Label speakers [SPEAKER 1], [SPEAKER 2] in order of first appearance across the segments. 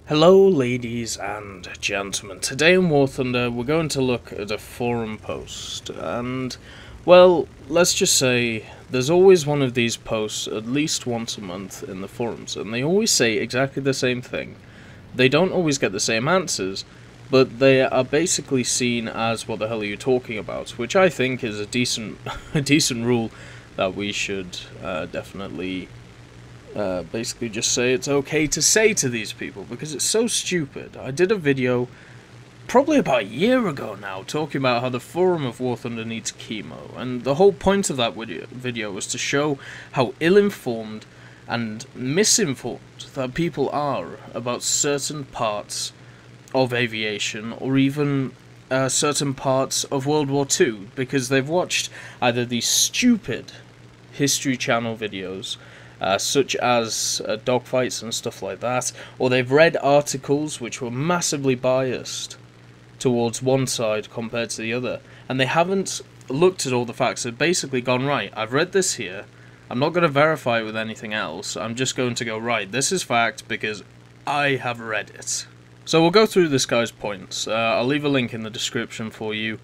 [SPEAKER 1] Hello ladies and gentlemen, today in War Thunder we're going to look at a forum post, and well, let's just say there's always one of these posts at least once a month in the forums, and they always say exactly the same thing. They don't always get the same answers, but they are basically seen as what the hell are you talking about, which I think is a decent rule that we should definitely basically just say it's okay to say to these people, because it's so stupid. I did a video probably about a year ago now talking about how the forum of War Thunder needs chemo, and the whole point of that video was to show how ill-informed and misinformed that people are about certain parts of aviation, or even certain parts of World War II, because they've watched either these stupid History Channel videos such as dogfights and stuff like that, or they've read articles which were massively biased towards one side compared to the other, and they haven't looked at all the facts. They've basically gone, right, I've read this here, I'm not going to verify it with anything else, I'm just going to go, right, this is fact because I have read it. So we'll go through this guy's points. I'll leave a link in the description for you.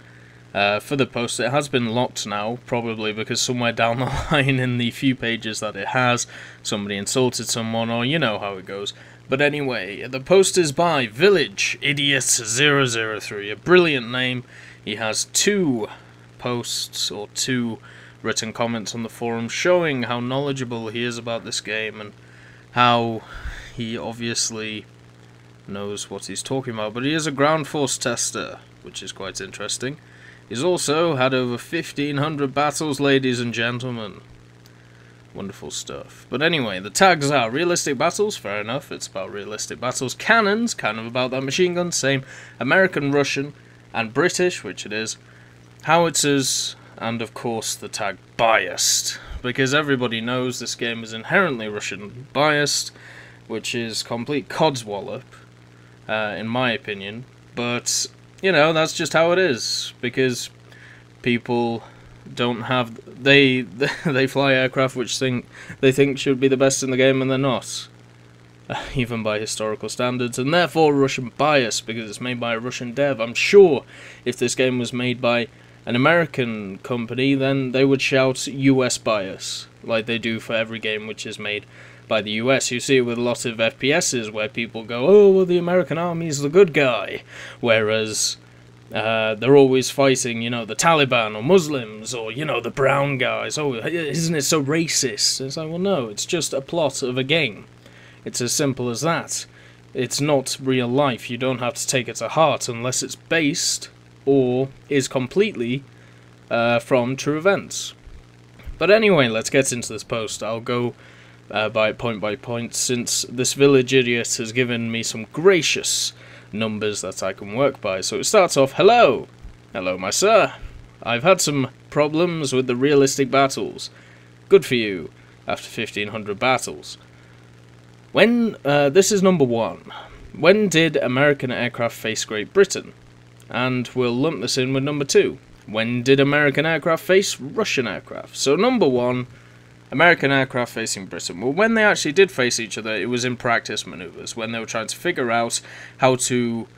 [SPEAKER 1] For the post. It has been locked now, probably because somewhere down the line in the few pages that it has, somebody insulted someone, or you know how it goes. But anyway, the post is by Village Idiot 003, a brilliant name. He has two posts, or two written comments on the forum, showing how knowledgeable he is about this game, and how he obviously knows what he's talking about. But he is a ground force tester, which is quite interesting. He's also had over 1,500 battles, ladies and gentlemen. Wonderful stuff. But anyway, the tags are realistic battles, fair enough, it's about realistic battles. Cannons, kind of about that. Machine guns, same. American, Russian, and British, which it is. Howitzers, and of course the tag biased. Because everybody knows this game is inherently Russian biased, which is complete codswallop, in my opinion. But you know, that's just how it is, because people don't have, they fly aircraft which they think should be the best in the game, and they're not, even by historical standards, and therefore Russian bias, because it's made by a Russian dev. I'm sure if this game was made by an American company, then they would shout US bias, like they do for every game which is made by the US. You see it with a lot of FPSs where people go, oh, well, the American army's the good guy, whereas they're always fighting, you know, the Taliban or Muslims, or, you know, the brown guys. Oh, isn't it so racist? It's like, well, no, it's just a plot of a game. It's as simple as that. It's not real life. You don't have to take it to heart unless it's based or is completely from true events. But anyway, let's get into this post. I'll go by point, since this village idiot has given me some gracious numbers that I can work by. So it starts off, hello my sir, I've had some problems with the realistic battles. Good for you, after 1,500 battles. When, this is number one, when did American aircraft face Great Britain? And we'll lump this in with number two, when did American aircraft face Russian aircraft? So number one, American aircraft facing Britain. Well, when they actually did face each other, it was in practice maneuvers, when they were trying to figure out how to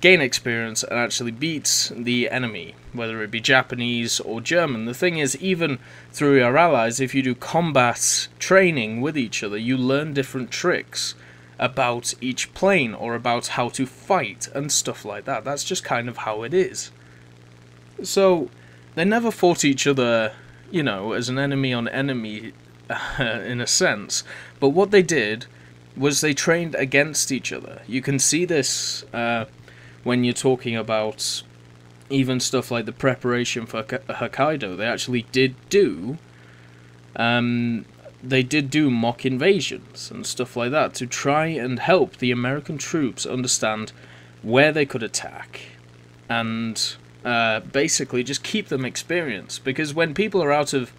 [SPEAKER 1] gain experience and actually beat the enemy, whether it be Japanese or German. The thing is, even through your allies, if you do combat training with each other, you learn different tricks about each plane, or about how to fight and stuff like that. That's just kind of how it is. So, they never fought each other, you know, as an enemy on enemy, in a sense. But what they did was they trained against each other. You can see this when you're talking about even stuff like the preparation for Hokkaido. They actually did do mock invasions and stuff like that to try and help the American troops understand where they could attack, and basically just keep them experienced. Because when people are out of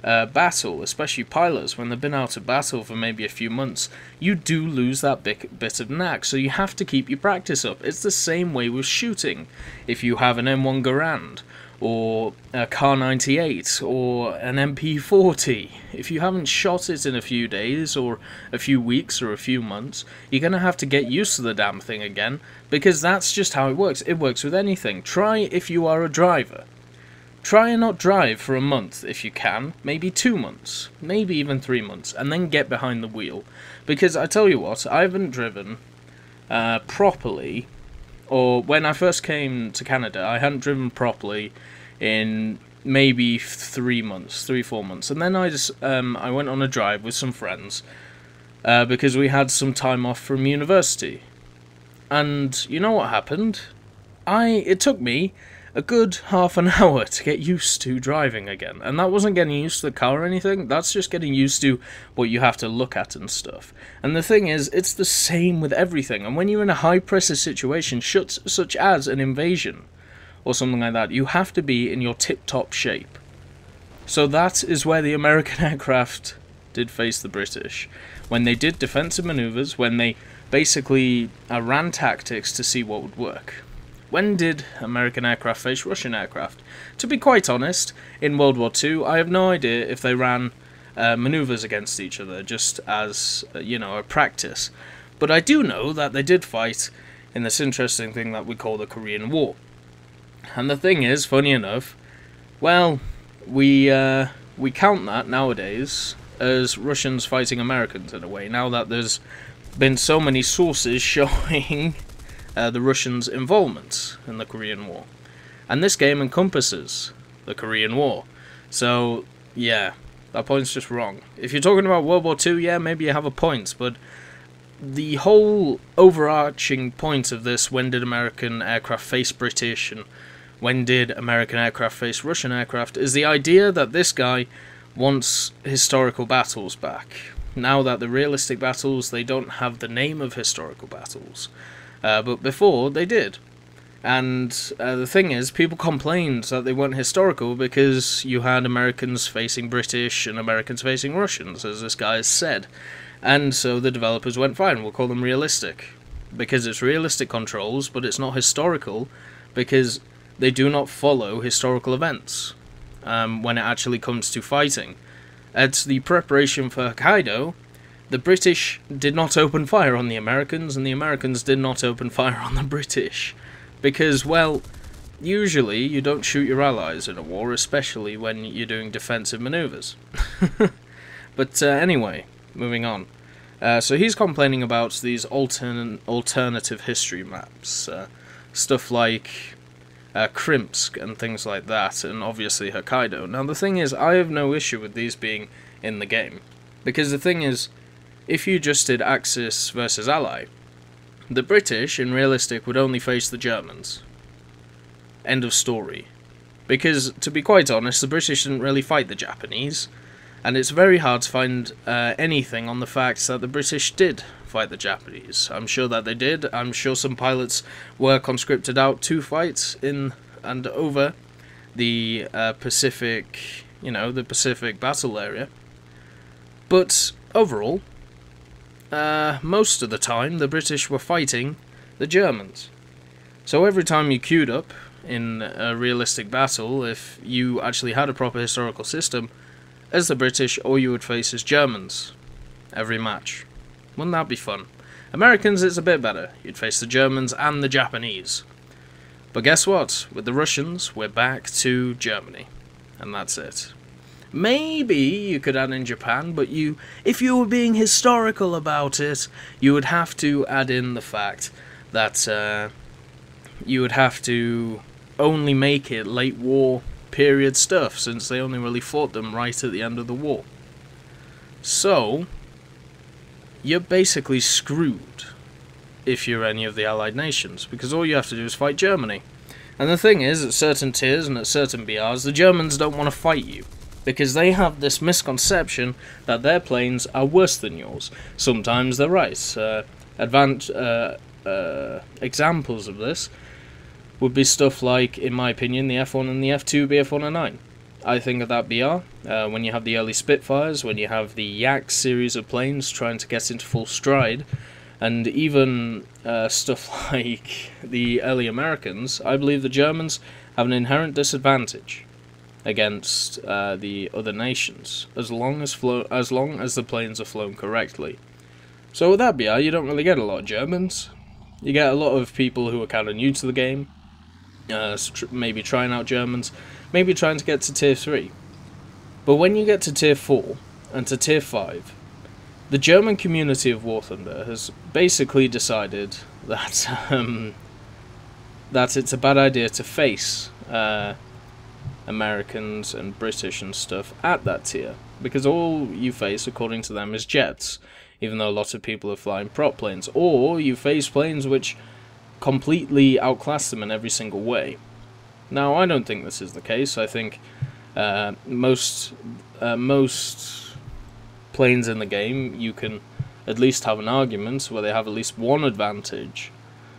[SPEAKER 1] battle, especially pilots, when they've been out of battle for maybe a few months, you do lose that bit of knack, so you have to keep your practice up. It's the same way with shooting. If you have an M1 Garand, or a Car 98, or an MP40. If you haven't shot it in a few days, or a few weeks, or a few months, you're going to have to get used to the damn thing again, because that's just how it works. It works with anything. Try if you are a driver. Try and not drive for a month if you can, maybe 2 months, maybe even 3 months, and then get behind the wheel. Because I tell you what, I haven't driven properly, or when I first came to Canada, I hadn't driven properly in maybe 3 months, 3-4 months, and then I went on a drive with some friends because we had some time off from university. And you know what happened? It took me a good half an hour to get used to driving again. And that wasn't getting used to the car or anything, that's just getting used to what you have to look at and stuff. And the thing is, it's the same with everything. And when you're in a high-pressure situation, such as an invasion, or something like that, you have to be in your tip-top shape. So that is where the American aircraft did face the British. When they did defensive maneuvers, when they basically ran tactics to see what would work. When did American aircraft face Russian aircraft? To be quite honest, in World War II, I have no idea if they ran maneuvers against each other, just as, a practice. But I do know that they did fight in this interesting thing that we call the Korean War. And the thing is, funny enough, well, we count that nowadays as Russians fighting Americans in a way, now that there's been so many sources showing the Russians' involvement in the Korean War. And this game encompasses the Korean War. So, yeah, that point's just wrong. If you're talking about World War II, yeah, maybe you have a point, but the whole overarching point of this, when did American aircraft face British, and when did American aircraft face Russian aircraft, is the idea that this guy wants historical battles back. Now that the realistic battles, they don't have the name of historical battles. But before, they did. And the thing is, people complained that they weren't historical because you had Americans facing British and Americans facing Russians, as this guy has said. And so the developers went, fine, we'll call them realistic. Because it's realistic controls, but it's not historical, because they do not follow historical events when it actually comes to fighting. At the preparation for Hokkaido, the British did not open fire on the Americans, and the Americans did not open fire on the British. Because, well, usually you don't shoot your allies in a war, especially when you're doing defensive maneuvers. But anyway, moving on. So he's complaining about these alternative history maps. Stuff like Krimsk and things like that, and obviously Hokkaido. Now the thing is, I have no issue with these being in the game. Because the thing is, if you just did Axis versus Ally, the British, in realistic, would only face the Germans. End of story. Because, to be quite honest, the British didn't really fight the Japanese, and it's very hard to find anything on the fact that the British did fight the Japanese. I'm sure that they did. I'm sure some pilots were conscripted out to fight in and over the Pacific, the Pacific battle area. But, overall, most of the time, the British were fighting the Germans. So every time you queued up in a realistic battle, if you actually had a proper historical system, as the British, all you would face is Germans. Every match. Wouldn't that be fun? Americans, it's a bit better. You'd face the Germans and the Japanese. But guess what? With the Russians, we're back to Germany. And that's it. Maybe you could add in Japan, but if you were being historical about it, you would have to add in the fact that you would have to only make it late war period stuff, since they only really fought them right at the end of the war. So, you're basically screwed if you're any of the Allied nations, because all you have to do is fight Germany. And the thing is, at certain tiers and at certain BRs, the Germans don't want to fight you, because they have this misconception that their planes are worse than yours. Sometimes they're right. Examples of this would be stuff like, in my opinion, the F1 and the F2 BF-109. I think of that BR, when you have the early Spitfires, when you have the Yak series of planes trying to get into full stride, and even stuff like the early Americans, I believe the Germans have an inherent disadvantage against the other nations, as long as the planes are flown correctly. So with that BR, you don't really get a lot of Germans. You get a lot of people who are kind of new to the game, maybe trying out Germans, maybe trying to get to Tier 3. But when you get to Tier 4 and to Tier 5, the German community of War Thunder has basically decided that that it's a bad idea to face Americans and British and stuff at that tier, because all you face, according to them, is jets, even though a lot of people are flying prop planes, or you face planes which completely outclass them in every single way. Now, I don't think this is the case. I think most planes in the game, you can at least have an argument where they have at least one advantage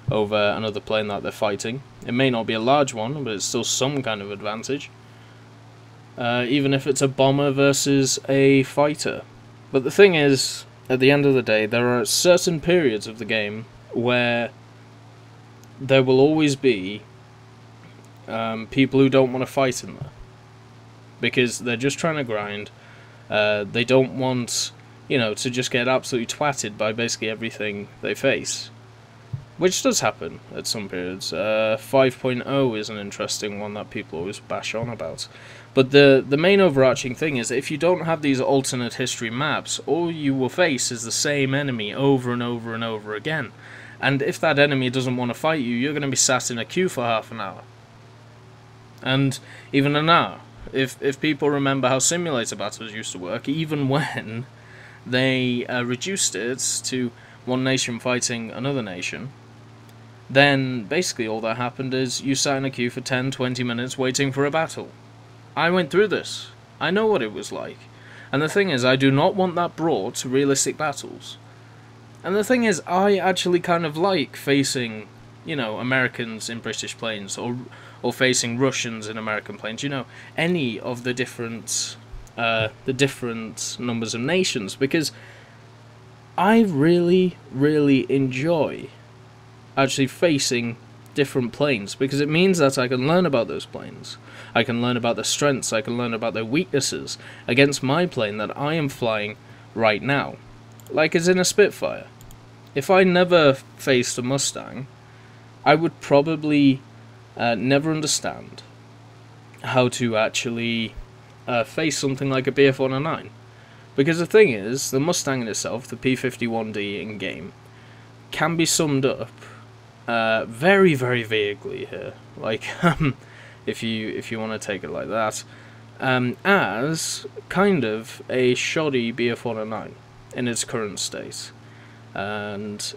[SPEAKER 1] over another plane that they're fighting. It may not be a large one, but it's still some kind of advantage. Even if it's a bomber versus a fighter. But the thing is, at the end of the day, there are certain periods of the game where there will always be people who don't want to fight in there, because they're just trying to grind. They don't want, to just get absolutely twatted by basically everything they face, which does happen at some periods. 5.0 is an interesting one that people always bash on about. But the main overarching thing is that if you don't have these alternate history maps, all you will face is the same enemy over and over and over again. And if that enemy doesn't want to fight you, you're going to be sat in a queue for half an hour. And even an hour. If people remember how simulator battles used to work, even when they reduced it to one nation fighting another nation, then basically all that happened is you sat in a queue for 10-20 minutes waiting for a battle. I went through this. I know what it was like. And the thing is, I do not want that brought to realistic battles. And the thing is, I actually kind of like facing, Americans in British planes, or facing Russians in American planes, any of the different numbers of nations, because I really, really enjoy actually facing different planes, because it means that I can learn about those planes. I can learn about their strengths, I can learn about their weaknesses against my plane that I am flying right now. Like as in a Spitfire. If I never faced a Mustang, I would probably never understand how to actually face something like a BF-109. Because the thing is, the Mustang in itself, the P-51D in-game, can be summed up very, very vaguely here. Like, if you want to take it like that, as kind of a shoddy BF-109 in its current state. And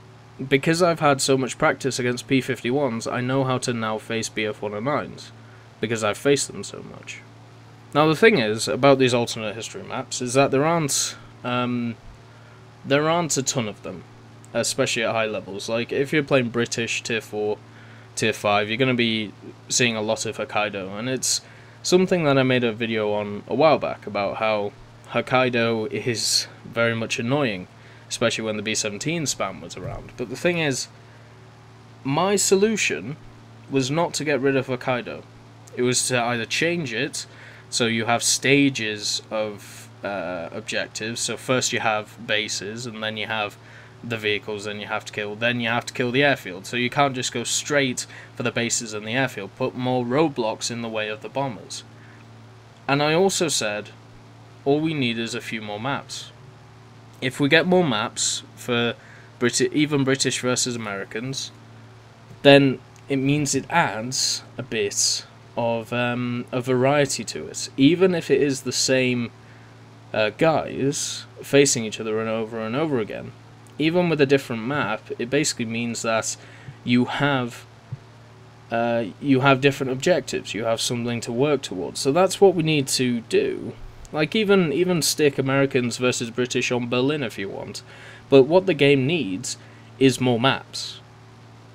[SPEAKER 1] because I've had so much practice against P-51s, I know how to now face BF-109s, because I've faced them so much. Now the thing is, about these alternate history maps, is that there aren't a ton of them, especially at high levels. Like, if you're playing British, Tier 4, Tier 5, you're going to be seeing a lot of Hokkaido, and it's something that I made a video on a while back, about how Hokkaido is very much annoying, especially when the B-17 spam was around. But the thing is, my solution was not to get rid of Hokkaido. It was to either change it, so you have stages of objectives. So first you have bases, and then you have the vehicles, then you have to kill the airfield. So you can't just go straight for the bases and the airfield. Put more roadblocks in the way of the bombers. And I also said, all we need is a few more maps. If we get more maps for even British versus Americans, then it means it adds a bit of a variety to it. Even if it is the same guys facing each other and over again, even with a different map, it basically means that you have different objectives. You have something to work towards. So that's what we need to do. Like, even stick Americans versus British on Berlin if you want. But what the game needs is more maps.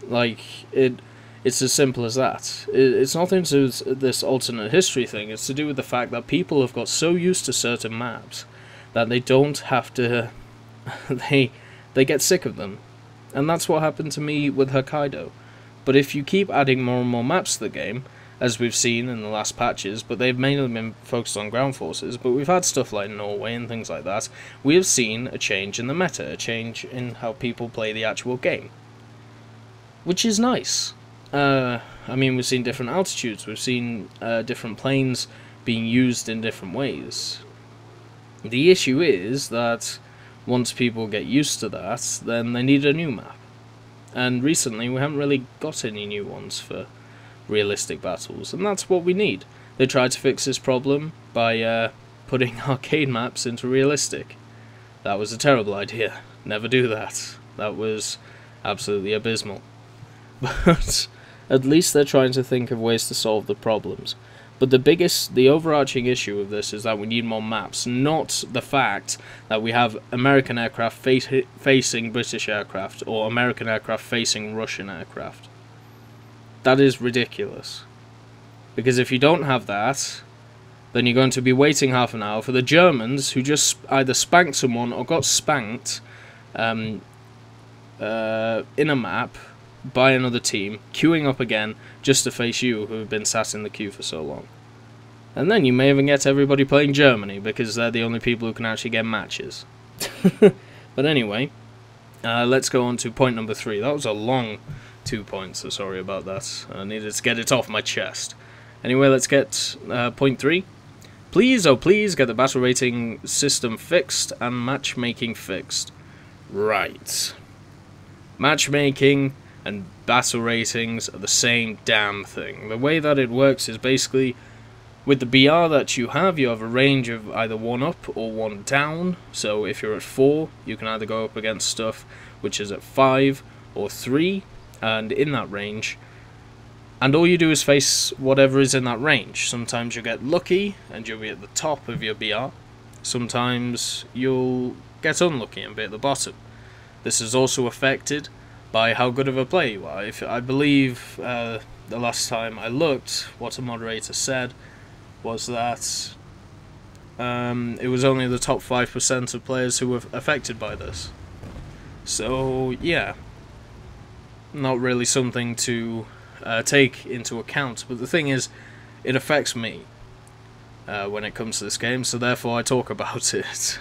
[SPEAKER 1] Like, it's as simple as that. It's nothing to do with this alternate history thing. It's to do with the fact that people have got so used to certain maps that they don't have to... they get sick of them. And that's what happened to me with Hokkaido. But if you keep adding more and more maps to the game, as we've seen in the last patches, but they've mainly been focused on ground forces. But we've had stuff like Norway and things like that. We have seen a change in the meta, a change in how people play the actual game, which is nice. I mean, we've seen different altitudes, we've seen different planes being used in different ways. The issue is that once people get used to that, then they need a new map. And recently we haven't really got any new ones for realistic battles, and that's what we need. They tried to fix this problem by putting arcade maps into realistic. That was a terrible idea. Never do that. That was absolutely abysmal. But at least they're trying to think of ways to solve the problems. But the overarching issue of this is that we need more maps, not the fact that we have American aircraft facing British aircraft, or American aircraft facing Russian aircraft. That is ridiculous. Because if you don't have that, then you're going to be waiting half an hour for the Germans, who just either spanked someone or got spanked in a map by another team, queuing up again just to face you, who have been sat in the queue for so long. And then you may even get everybody playing Germany, because they're the only people who can actually get matches. But anyway, let's go on to point number 3. That was a long 2 points, so sorry about that. I needed to get it off my chest. Anyway, let's get point 3. Please, oh please, get the battle rating system fixed and matchmaking fixed. Right. Matchmaking and battle ratings are the same damn thing. The way that it works is basically, with the BR that you have a range of either 1 up or 1 down. So if you're at 4, you can either go up against stuff which is at 5 or 3, and in that range. And all you do is face whatever is in that range. Sometimes you'll get lucky and you'll be at the top of your BR. Sometimes you'll get unlucky and be at the bottom. This is also affected by how good of a player you are. I believe the last time I looked, what a moderator said was that it was only the top 5% of players who were affected by this. So yeah, not really something to take into account, but the thing is, it affects me when it comes to this game, so therefore I talk about it.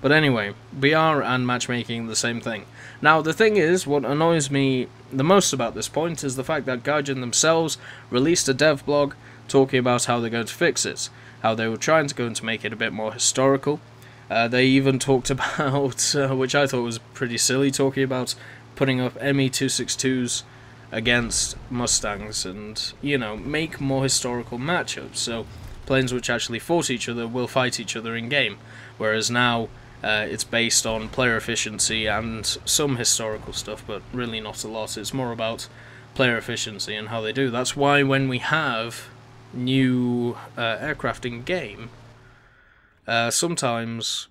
[SPEAKER 1] But anyway, BR and matchmaking, the same thing. Now, the thing is, what annoys me the most about this point is the fact that Gaijin themselves released a dev blog talking about how they're going to fix it, how they were trying to go and to make it a bit more historical. They even talked about, which I thought was pretty silly, talking about putting up ME-262s against Mustangs and, you know, make more historical matchups. So planes which actually fought each other will fight each other in game, whereas now it's based on player efficiency and some historical stuff, but really not a lot. It's more about player efficiency and how they do. That's why when we have new aircraft in game, sometimes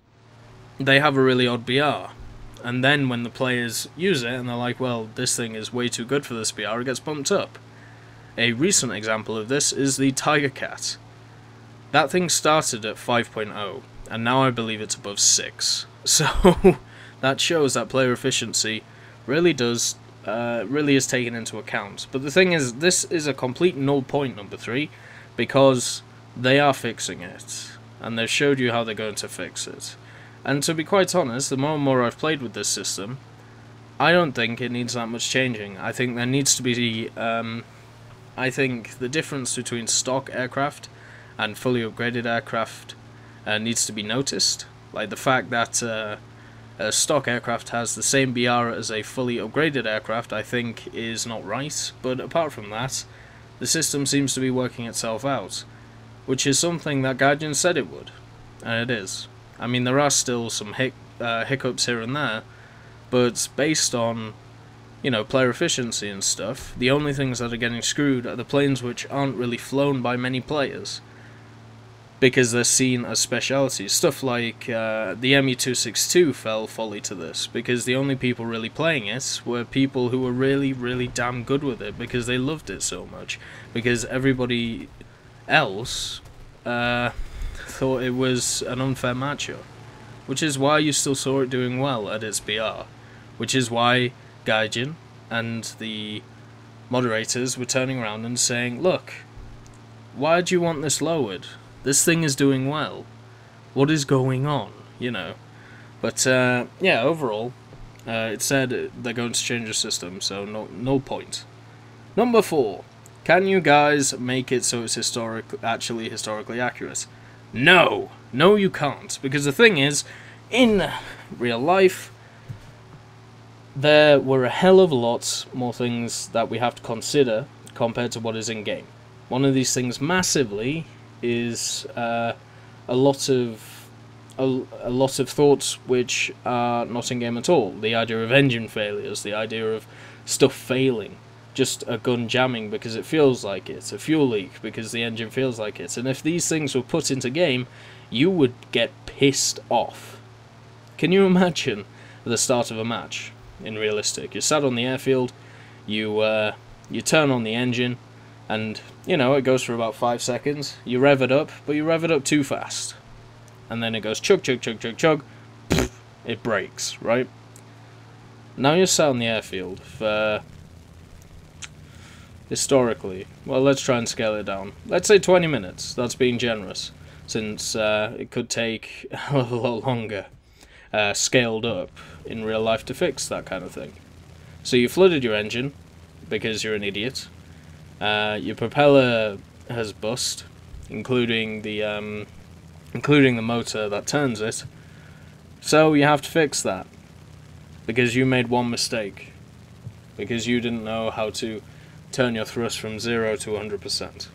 [SPEAKER 1] they have a really odd BR, and then when the players use it and they're like, well, this thing is way too good for this BR, it gets bumped up. A recent example of this is the Tiger Cat. That thing started at 5.0, and now I believe it's above 6. So that shows that player efficiency really is taken into account. But the thing is, this is a complete null point, number 3, because they are fixing it, and they've showed you how they're going to fix it. And to be quite honest, the more and more I've played with this system, I don't think it needs that much changing. I think there needs to be, I think the difference between stock aircraft and fully upgraded aircraft needs to be noticed. Like the fact that a stock aircraft has the same BR as a fully upgraded aircraft, I think is not right. But apart from that, the system seems to be working itself out, which is something that Gaijin said it would, and it is. I mean, there are still some hiccups here and there, but based on, you know, player efficiency and stuff, the only things that are getting screwed are the planes which aren't really flown by many players, because they're seen as specialities. Stuff like the ME-262 fell folly to this, because the only people really playing it were people who were really, really damn good with it, because they loved it so much, because everybody else thought it was an unfair matchup, which is why you still saw it doing well at its BR, which is why Gaijin and the moderators were turning around and saying, look, why do you want this lowered? This thing is doing well. What is going on? You know. But, yeah, overall, it said they're going to change the system, so no point. Number 4. Can you guys make it so it's actually historically accurate? No! No, you can't. Because the thing is, in real life, there were a hell of a lot more things that we have to consider compared to what is in-game. One of these things massively is a lot of thoughts which are not in-game at all. The idea of engine failures, the idea of stuff failing, just a gun jamming because it feels like it, a fuel leak because the engine feels like it. And if these things were put into game, you would get pissed off. Can you imagine the start of a match in realistic? You're sat on the airfield, you turn on the engine, and, you know, it goes for about 5 seconds. You rev it up, but you rev it up too fast. And then it goes chug, chug, chug, chug, chug. Pfft, it breaks, right? Now you're sat on the airfield for, historically, well, let's try and scale it down. Let's say 20 minutes. That's being generous, since it could take a lot longer, scaled up in real life to fix that kind of thing. So you flooded your engine, because you're an idiot. Your propeller has bust, including the motor that turns it. So you have to fix that, because you made one mistake, because you didn't know how to turn your thrust from 0 to 100%.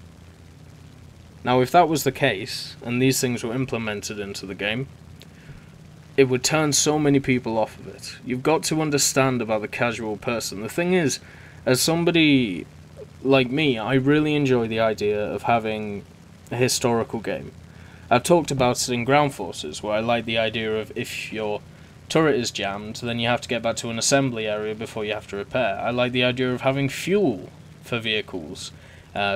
[SPEAKER 1] Now, if that was the case, and these things were implemented into the game, it would turn so many people off of it. You've got to understand about the casual person. The thing is, as somebody like me, I really enjoy the idea of having a historical game. I've talked about it in Ground Forces, where I like the idea of if your turret is jammed, then you have to get back to an assembly area before you have to repair. I like the idea of having fuel for vehicles,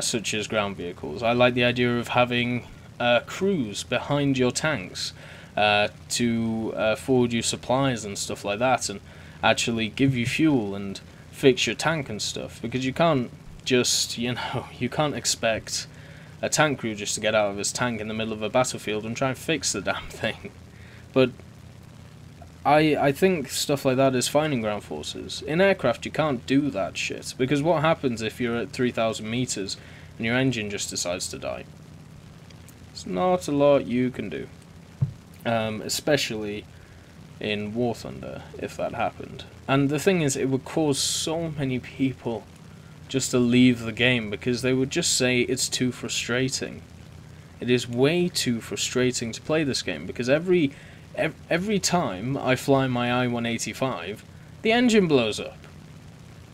[SPEAKER 1] such as ground vehicles. I like the idea of having crews behind your tanks to forward you supplies and stuff like that, and actually give you fuel and fix your tank and stuff, because you can't just, you know, you can't expect a tank crew just to get out of his tank in the middle of a battlefield and try and fix the damn thing. But I think stuff like that is fine in ground forces. In aircraft, you can't do that shit, because what happens if you're at 3,000 meters and your engine just decides to die? There's not a lot you can do, especially in War Thunder, if that happened. And the thing is, it would cause so many people just to leave the game, because they would just say it's too frustrating. It is way too frustrating to play this game, because every time I fly my I-185, the engine blows up.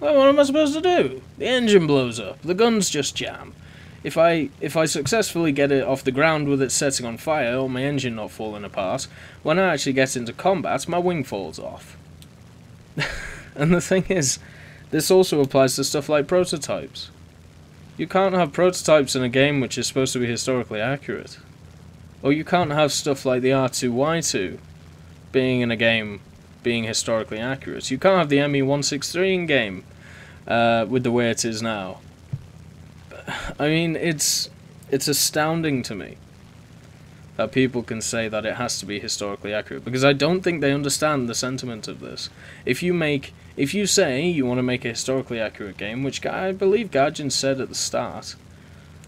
[SPEAKER 1] Well, what am I supposed to do? The engine blows up. The guns just jam. If I successfully get it off the ground with it setting on fire or my engine not falling apart, when I actually get into combat, my wing falls off. And the thing is, this also applies to stuff like prototypes. You can't have prototypes in a game which is supposed to be historically accurate. Or you can't have stuff like the R2Y2 being in a game being historically accurate. You can't have the ME-163 in game with the way it is now. I mean, it's astounding to me that people can say that it has to be historically accurate, because I don't think they understand the sentiment of this. If you say you want to make a historically accurate game, which I believe Gaijin said at the start,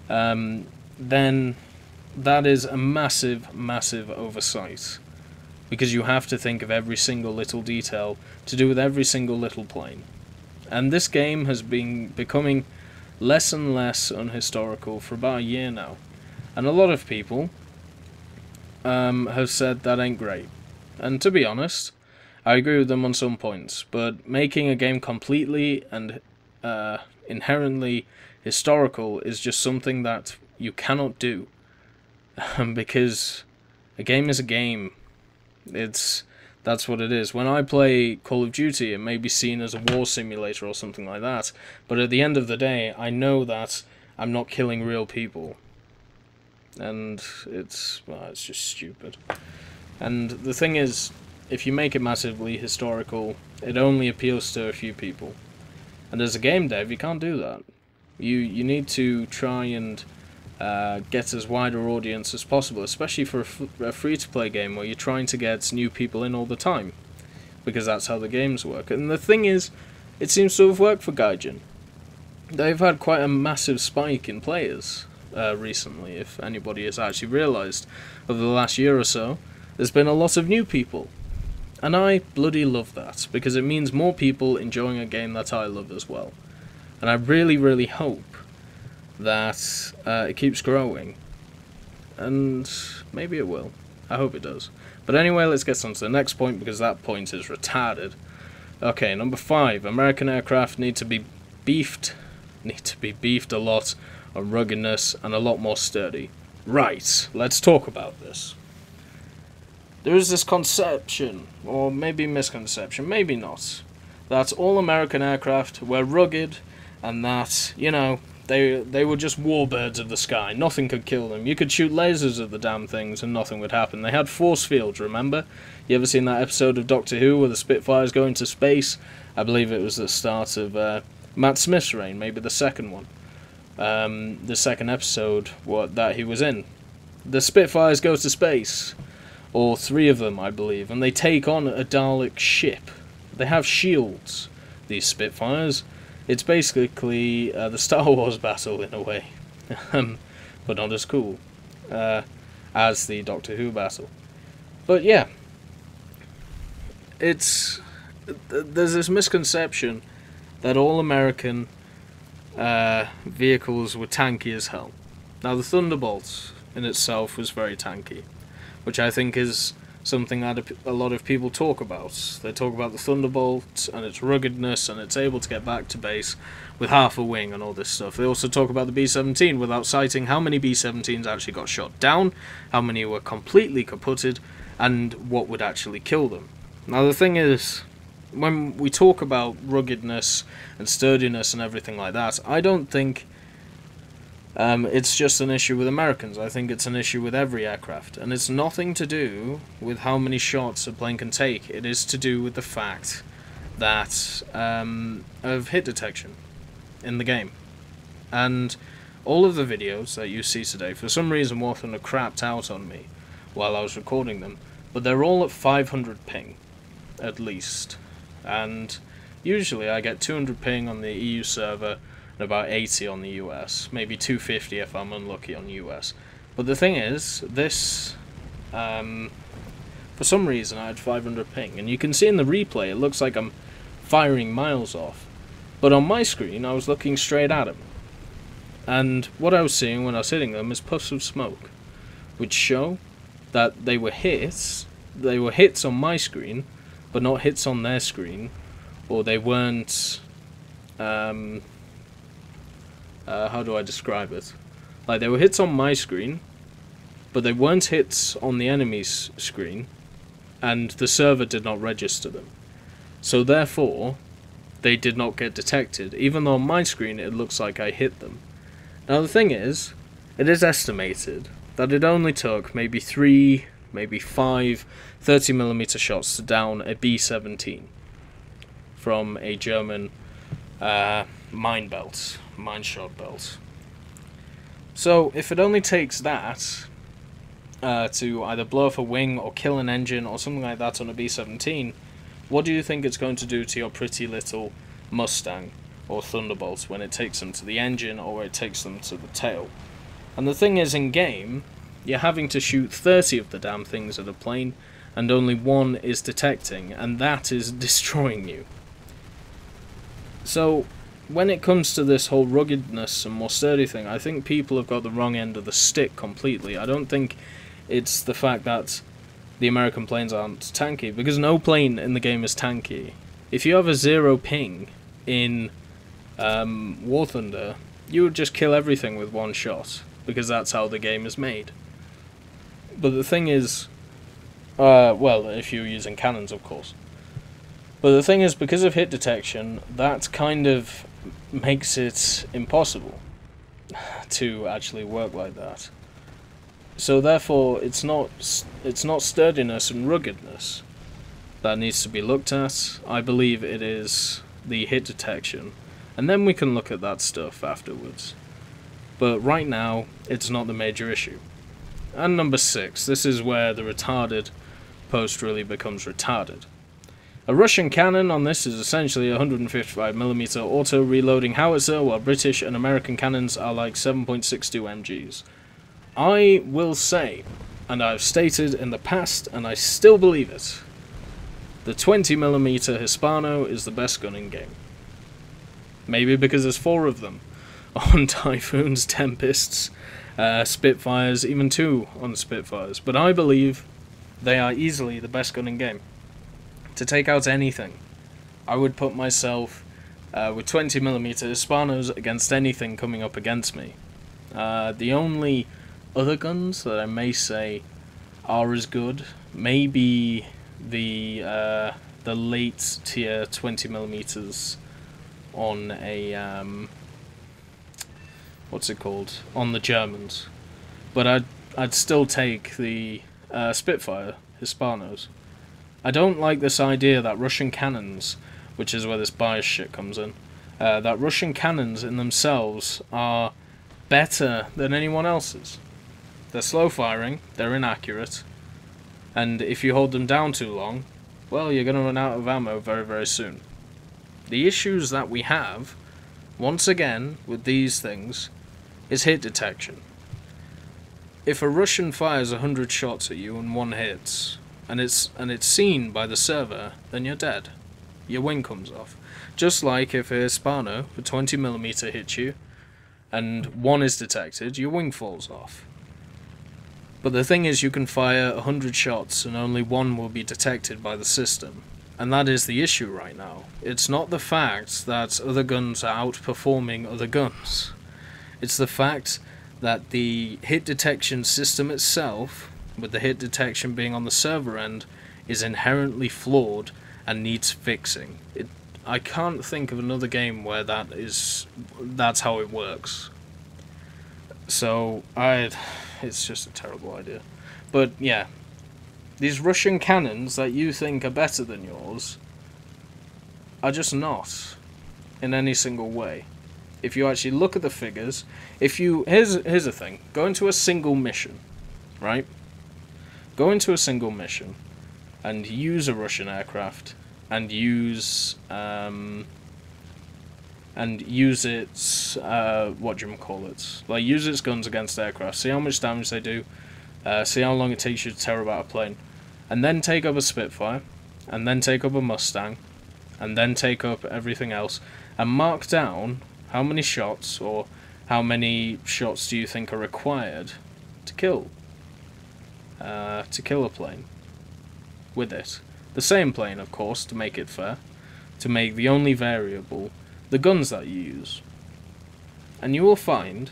[SPEAKER 1] then that is a massive, massive oversight, because you have to think of every single little detail to do with every single little plane. And this game has been becoming less and less unhistorical for about a year now, and a lot of people have said that ain't great. And to be honest, I agree with them on some points, but making a game completely and inherently historical is just something that you cannot do. Because a game is a game. That's what it is. When I play Call of Duty, it may be seen as a war simulator or something like that, but at the end of the day, I know that I'm not killing real people. And it's just stupid. And the thing is, if you make it massively historical, it only appeals to a few people. And as a game dev, you can't do that. You need to try and get as wide an audience as possible, especially for a free-to-play game where you're trying to get new people in all the time, because that's how the games work. And the thing is, it seems to have worked for Gaijin. They've had quite a massive spike in players recently, if anybody has actually realised. Over the last year or so, there's been a lot of new people. And I bloody love that, because it means more people enjoying a game that I love as well. And I really, really hope that it keeps growing. And maybe it will. I hope it does. But anyway, let's get on to the next point, because that point is retarded. Okay, number 5. American aircraft need to be beefed a lot on ruggedness and a lot more sturdy. Right, let's talk about this. There is this conception, or maybe misconception, maybe not, that all American aircraft were rugged and that, you know, they were just warbirds of the sky. Nothing could kill them. You could shoot lasers at the damn things and nothing would happen. They had force fields, remember? You ever seen that episode of Doctor Who where the Spitfires go into space? I believe it was the start of Matt Smith's reign, maybe the second one. The second episode that he was in. The Spitfires go to space. Or 3 of them, I believe, and they take on a Dalek ship. They have shields, these Spitfires. It's basically the Star Wars battle, in a way. But not as cool as the Doctor Who battle. But yeah, there's this misconception that all American vehicles were tanky as hell. Now, the Thunderbolt in itself was very tanky, which I think is something that a lot of people talk about. They talk about the Thunderbolt and its ruggedness, and it's able to get back to base with half a wing and all this stuff. They also talk about the B-17 without citing how many B-17s actually got shot down, how many were completely kaputted, and what would actually kill them. Now the thing is, when we talk about ruggedness and sturdiness and everything like that, I don't think it's just an issue with Americans. I think it's an issue with every aircraft. And it's nothing to do with how many shots a plane can take. It is to do with the fact that of hit detection in the game. And all of the videos that you see today, for some reason War Thunder crapped out on me while I was recording them, but they're all at 500 ping, at least. And usually I get 200 ping on the EU server, and about 80 on the US, maybe 250 if I'm unlucky on US. But the thing is, this, for some reason I had 500 ping, and you can see in the replay it looks like I'm firing miles off. But on my screen I was looking straight at them. And what I was seeing when I was hitting them is puffs of smoke, which show that they were hits on my screen, but not hits on their screen, or they weren't, how do I describe it? Like, they were hits on my screen, but they weren't hits on the enemy's screen, and the server did not register them. So therefore, they did not get detected, even though on my screen it looks like I hit them. Now the thing is, it is estimated that it only took maybe 3, maybe 5 30mm shots to down a B-17 from a German mine shot belt. So if it only takes that to either blow off a wing or kill an engine or something like that on a B-17, what do you think it's going to do to your pretty little Mustang or Thunderbolt when it takes them to the engine or it takes them to the tail? And the thing is, in game, you're having to shoot 30 of the damn things at a plane, and only 1 is detecting, and that is destroying you. So when it comes to this whole ruggedness and more sturdy thing, I think people have got the wrong end of the stick completely. I don't think it's the fact that the American planes aren't tanky, because no plane in the game is tanky. If you have a 0 ping in War Thunder, you would just kill everything with 1 shot, because that's how the game is made. But the thing is, well, if you're using cannons, of course. But the thing is, because of hit detection, that kind of makes it impossible to actually work like that. So therefore, it's not sturdiness and ruggedness that needs to be looked at. I believe it is the hit detection And then we can look at that stuff afterwards. But right now, it's not the major issue. And number 6, this is where the retarded post really becomes retarded. A Russian cannon on this is essentially a 155mm auto-reloading howitzer, while British and American cannons are like 7.62 mgs. I will say, and I've stated in the past, and I still believe it, the 20mm Hispano is the best gun in game. Maybe because there's 4 of them. On Typhoons, Tempests, Spitfires, even 2 on Spitfires. But I believe they are easily the best gun in game. To take out anything, I would put myself with 20mm Hispanos against anything coming up against me. The only other guns that I may say are as good may be the late tier 20mm on a what's it called, on the Germans, but I'd still take the Spitfire Hispanos. I don't like this idea that Russian cannons, which is where this bias shit comes in, that Russian cannons in themselves are better than anyone else's. They're slow firing, they're inaccurate, and if you hold them down too long, well, you're going to run out of ammo very, very soon. The issues that we have, once again, with these things, is hit detection. If a Russian fires 100 shots at you and 1 hits, and it's seen by the server, then you're dead. Your wing comes off. Just like if a Hispano with 20mm hits you, and 1 is detected, your wing falls off. But the thing is, you can fire 100 shots and only 1 will be detected by the system. And that is the issue right now. It's not the fact that other guns are outperforming other guns. It's the fact that the hit detection system itself, with the hit detection being on the server end, is inherently flawed and needs fixing. I can't think of another game where that's how it works. So, it's just a terrible idea. But yeah, these Russian cannons that you think are better than yours are just not, in any single way. If you actually look at the figures, here's the thing, go into a single mission, right? Go into a single mission and use a Russian aircraft and use its use its guns against aircraft. See how much damage they do. See how long it takes you to tear apart a plane, and then take up a Spitfire, and then take up a Mustang, and then take up everything else, and mark down how many shots or how many shots do you think are required to kill a plane with it. The same plane, of course, to make it fair, to make the only variable the guns that you use. And you will find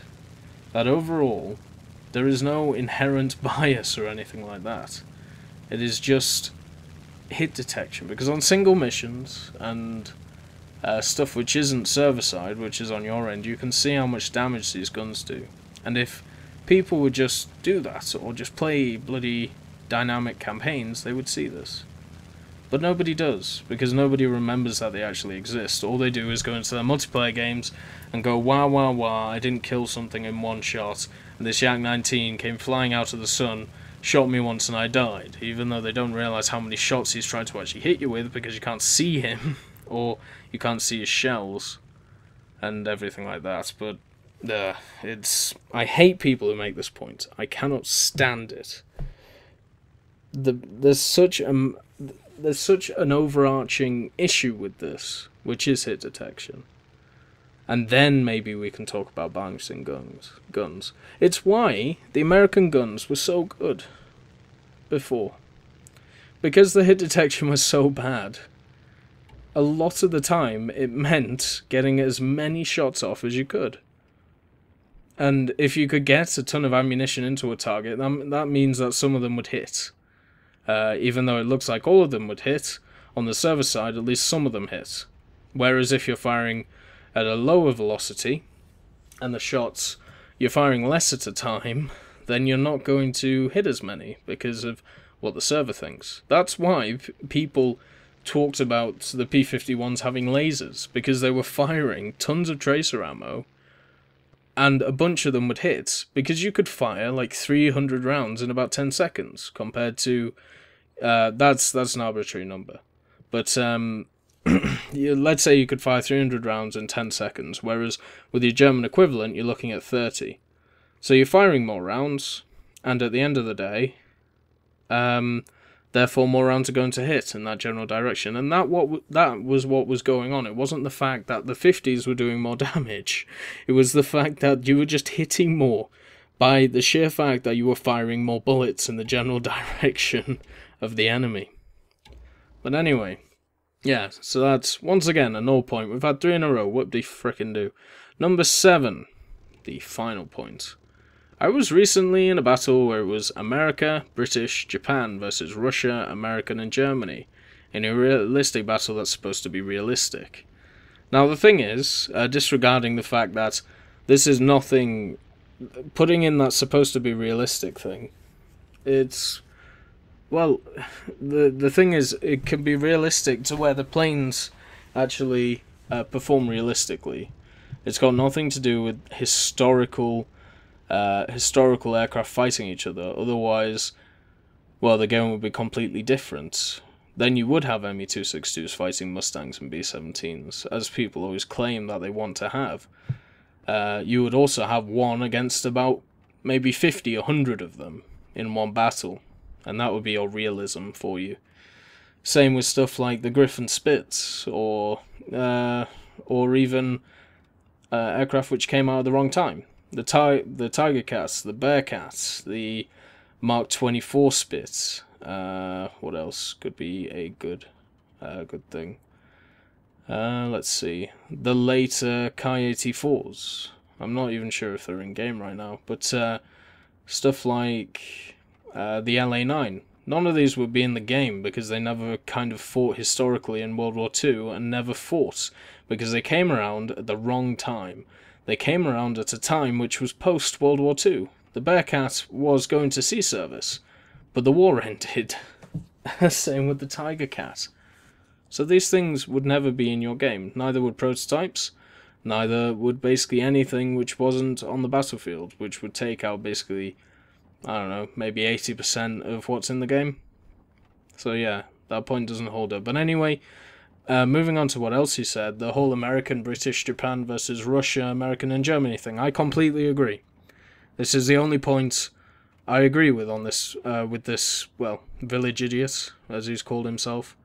[SPEAKER 1] that overall there is no inherent bias or anything like that. It is just hit detection, because on single missions and stuff which isn't server-side, which is on your end, you can see how much damage these guns do. And if people would just do that, or just play bloody dynamic campaigns, they would see this. But nobody does, because nobody remembers that they actually exist. All they do is go into their multiplayer games and go, wah wah wah, I didn't kill something in 1 shot, and this Yak 19 came flying out of the sun, shot me once and I died, even though they don't realise how many shots he's trying to actually hit you with, because you can't see him, or you can't see his shells, and everything like that. But I hate people who make this point. I cannot stand it. There's such an overarching issue with this, which is hit detection. And then maybe we can talk about balancing guns. It's why the American guns were so good before. Because the hit detection was so bad, a lot of the time it meant getting as many shots off as you could. And if you could get a ton of ammunition into a target, that means that some of them would hit. Even though it looks like all of them would hit, on the server side, at least some of them hit. Whereas if you're firing at a lower velocity, and the shots, you're firing less at a time, then you're not going to hit as many, because of what the server thinks. That's why people talked about the P-51s having lasers, because they were firing tons of tracer ammo, and a bunch of them would hit, because you could fire like 300 rounds in about 10 seconds, compared to, that's an arbitrary number, but let's say you could fire 300 rounds in 10 seconds, whereas with your German equivalent, you're looking at 30. So you're firing more rounds, and at the end of the day, therefore more rounds are going to hit in that general direction. And that was what was going on. It wasn't the fact that the 50s were doing more damage. It was the fact that you were just hitting more by the sheer fact that you were firing more bullets in the general direction of the enemy. But anyway, yeah, so that's, once again, a null point. We've had 3 in a row. What do you frickin' do? Number 7, the final point. I was recently in a battle where it was America, British, Japan versus Russia, American, and Germany. In a realistic battle that's supposed to be realistic. Now the thing is, disregarding the fact that this is nothing, putting in that supposed to be realistic thing, it's, well, the thing is, it can be realistic to where the planes actually perform realistically. It's got nothing to do with historical aircraft fighting each other. Otherwise, well, the game would be completely different. Then you would have Me-262s fighting Mustangs and B-17s, as people always claim that they want to have. You would also have one against about maybe 50, 100 of them in one battle, and that would be your realism for you. Same with stuff like the Griffin Spitz, or even aircraft which came out at the wrong time. The Tiger Cats, the Bearcats, the Mark 24 Spitz. What else could be a good thing? Let's see. The later Ki-84s. I'm not even sure if they're in game right now, but stuff like the LA-9. None of these would be in the game because they never kind of fought historically in World War II, and never fought because they came around at the wrong time. They came around at a time which was post-World War II. The Bearcat was going to sea service, but the war ended. Same with the Tiger Cat. So these things would never be in your game. Neither would prototypes, neither would basically anything which wasn't on the battlefield, which would take out basically, I don't know, maybe 80% of what's in the game. So yeah, that point doesn't hold up. But anyway, moving on to what else he said, the whole American, British, Japan versus Russia, American and Germany thing, I completely agree. This is the only point I agree with on this, well, village idiot, as he's called himself.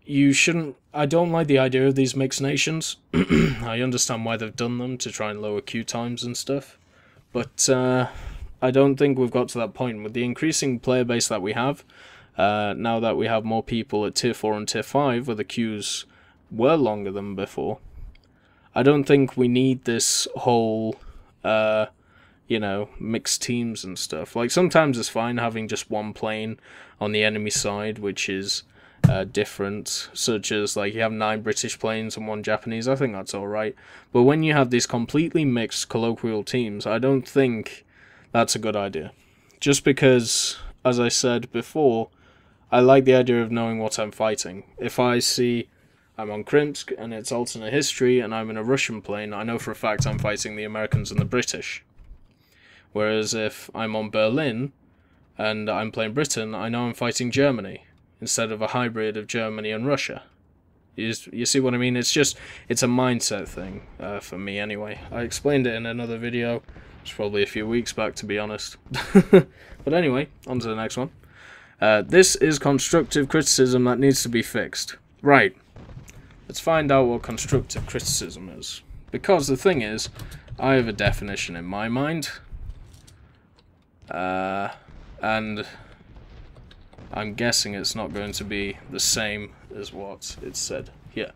[SPEAKER 1] You shouldn't, I don't like the idea of these mixed nations. I understand why they've done them, to try and lower queue times and stuff. But I don't think we've got to that point. With the increasing player base that we have, now that we have more people at Tier 4 and Tier 5, where the queues were longer than before, I don't think we need this whole, you know, mixed teams and stuff. Like, sometimes it's fine having just one plane on the enemy side, which is different, such as, like, you have 9 British planes and 1 Japanese. I think that's alright. But when you have these completely mixed colloquial teams, I don't think that's a good idea. Just because, as I said before, I like the idea of knowing what I'm fighting. If I see I'm on Krimsk and it's alternate history and I'm in a Russian plane, I know for a fact I'm fighting the Americans and the British. Whereas if I'm on Berlin and I'm playing Britain, I know I'm fighting Germany, instead of a hybrid of Germany and Russia. You see what I mean? It's just, it's a mindset thing, for me anyway. I explained it in another video. It's probably a few weeks back, to be honest. But anyway, on to the next one. This is constructive criticism that needs to be fixed. Right. Let's find out what constructive criticism is. Because the thing is, I have a definition in my mind. And I'm guessing it's not going to be the same as what it said here.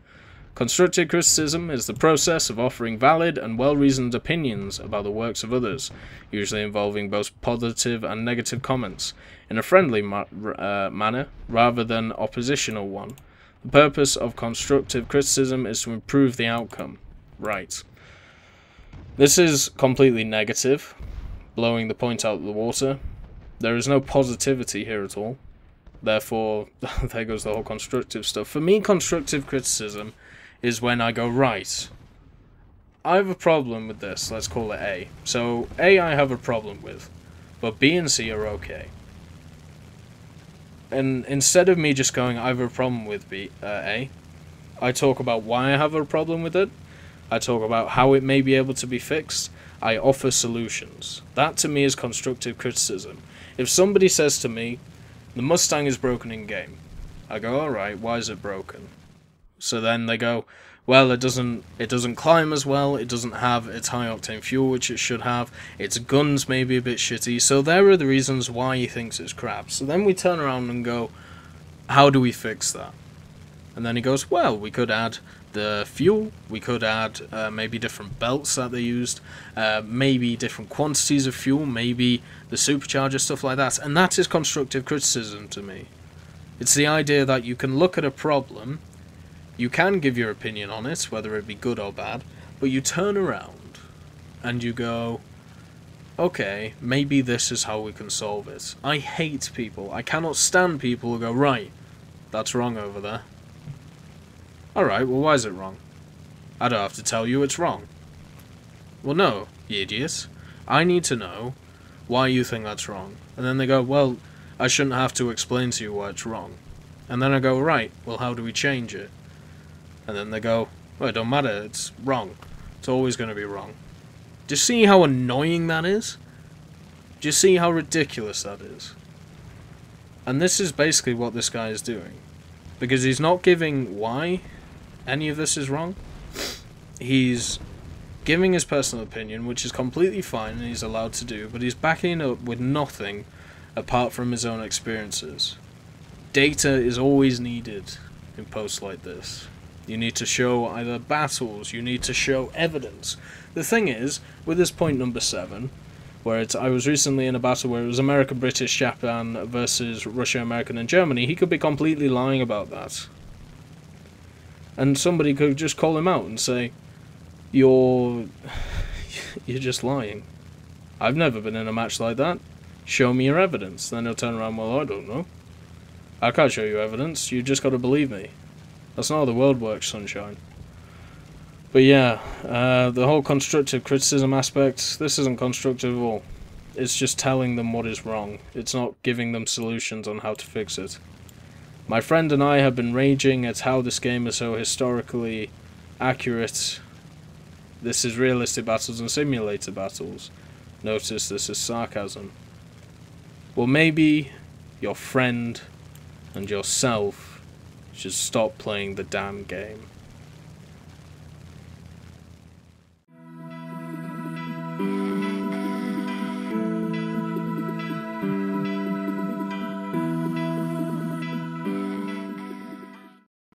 [SPEAKER 1] Constructive criticism is the process of offering valid and well-reasoned opinions about the works of others, usually involving both positive and negative comments, in a friendly manner rather than oppositional one. The purpose of constructive criticism is to improve the outcome. Right. This is completely negative, blowing the point out of the water. There is no positivity here at all. Therefore, there goes the whole constructive stuff. For me, constructive criticism is when I go, right, I have a problem with this, let's call it A. So, A I have a problem with, but B and C are okay. And instead of me just going, I have a problem with A, I talk about why I have a problem with it. I talk about how it may be able to be fixed. I offer solutions. That to me is constructive criticism. If somebody says to me, the Mustang is broken in game, I go, alright, why is it broken? So then they go, well, it doesn't climb as well, it doesn't have its high octane fuel, which it should have, its guns may be a bit shitty, so there are the reasons why he thinks it's crap. So then we turn around and go, how do we fix that? And then he goes, well, we could add the fuel, we could add maybe different belts that they used, maybe different quantities of fuel, maybe the supercharger, stuff like that. And that is constructive criticism to me. It's the idea that you can look at a problem, you can give your opinion on it, whether it be good or bad, but you turn around and you go, okay, maybe this is how we can solve it. I hate people. I cannot stand people who go, right, that's wrong over there. Alright, well, why is it wrong? I don't have to tell you it's wrong. Well, no, you idiot. I need to know why you think that's wrong. And then they go, well, I shouldn't have to explain to you why it's wrong. And then I go, right, well, how do we change it? And then they go, well, it don't matter, it's wrong. It's always going to be wrong. Do you see how annoying that is? Do you see how ridiculous that is? And this is basically what this guy is doing. Because he's not giving why any of this is wrong. He's giving his personal opinion, which is completely fine and he's allowed to do, but he's backing it up with nothing apart from his own experiences. Data is always needed in posts like this. You need to show either battles, you need to show evidence. The thing is, with this point number 7, where I was recently in a battle where it was America, British, Japan versus Russia, American and Germany, he could be completely lying about that. And somebody could just call him out and say, you're just lying. I've never been in a match like that. Show me your evidence. Then he'll turn around, well, I don't know. I can't show you evidence, you just gotta believe me. That's not how the world works, sunshine. But yeah, the whole constructive criticism aspect, this isn't constructive at all. It's just telling them what is wrong. It's not giving them solutions on how to fix it. My friend and I have been raging at how this game is so historically accurate. This is realistic battles and simulated battles. Notice this is sarcasm. Well, maybe your friend and yourself should stop playing the damn game.